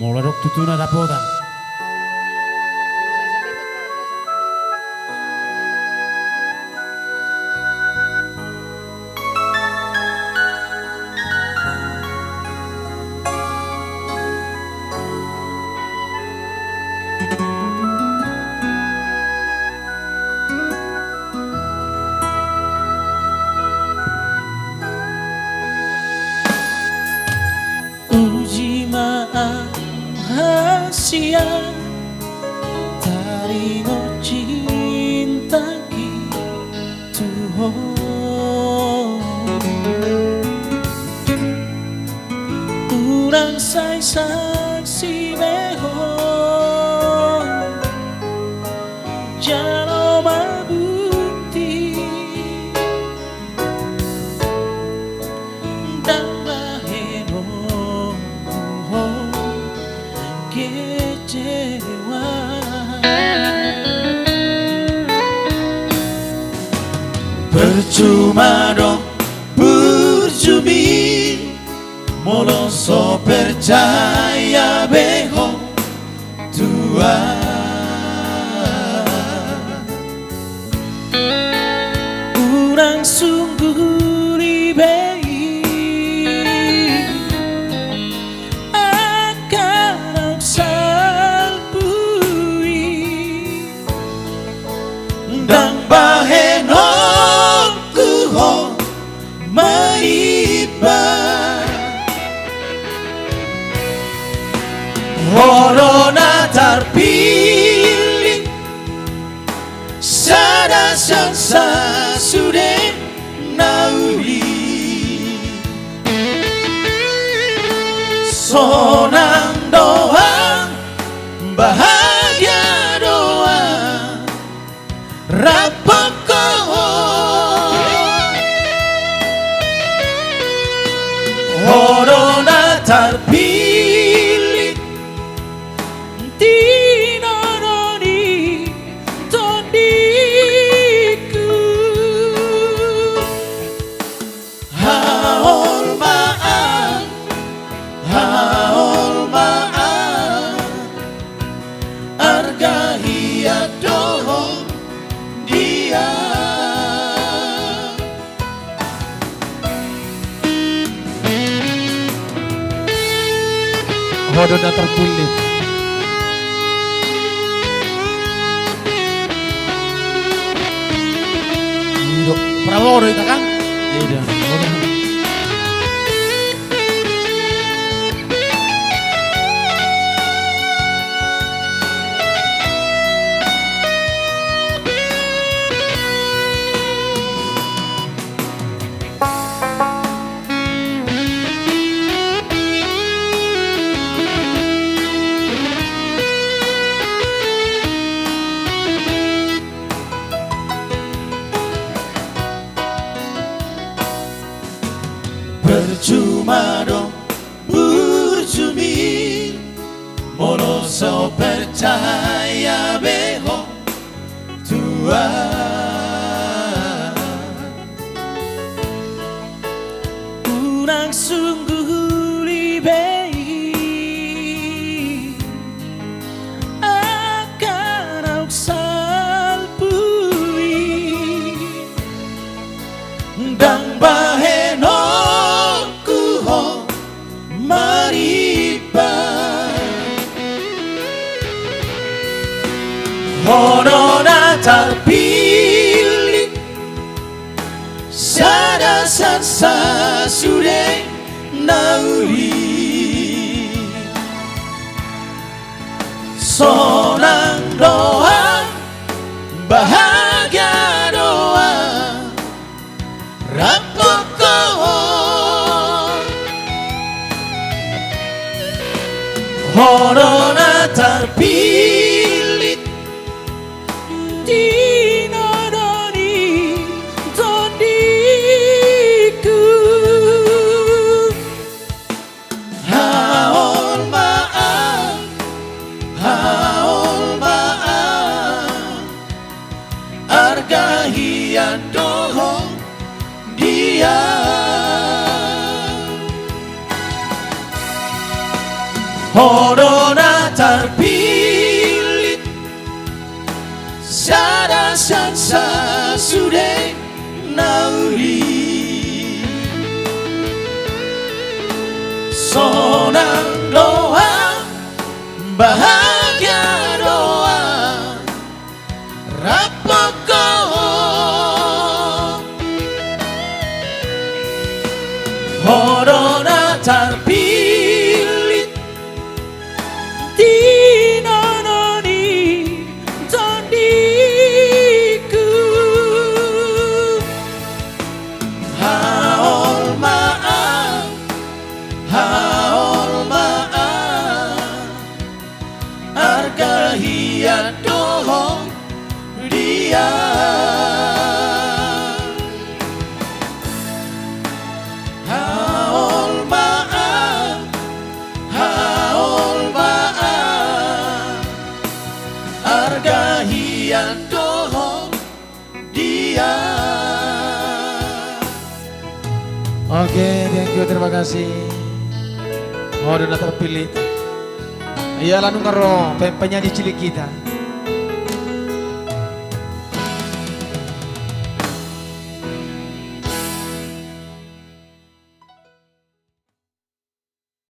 Mulai rok tutuna dapotan. Uji mahasia tarimo cinta Tuhan, urang say saksi behon jalo mabukti dan maheno kecewa. Percuma dong berjumi, molo so percaya beho tua. Urang sungguh ribei akan salpui dan baheno kuho maiba corona terpilih sada sansa sudah nauli sonang doa bahagia doa rapoko corona terpilih tinaroni tondiku haol maaf arga hiat dohong dia Hodona terkulit. Prabowo itu kan? Iya. Percuma dong berjumi, molo so percaya beho tua. Urang sungguh ribei akan salpui dan baheno corona terpilih sada sansa sudah nauli sonang doa bahagia doa rapoko corona terpilih tinaroni tondiku haol maaf arga hiat dohong dia Corona terpilih Sada sansa sudah nauri Sonang doa bahagia doa Rapoko Corona terpilih Dinanani tandiku Haol maaf Argahian dohong dia Haol maaf Argahian dohong dia. Oke, thank you, terima kasih. Oh, udah terpilih. Iya, lalu karo penyanyi cilik kita.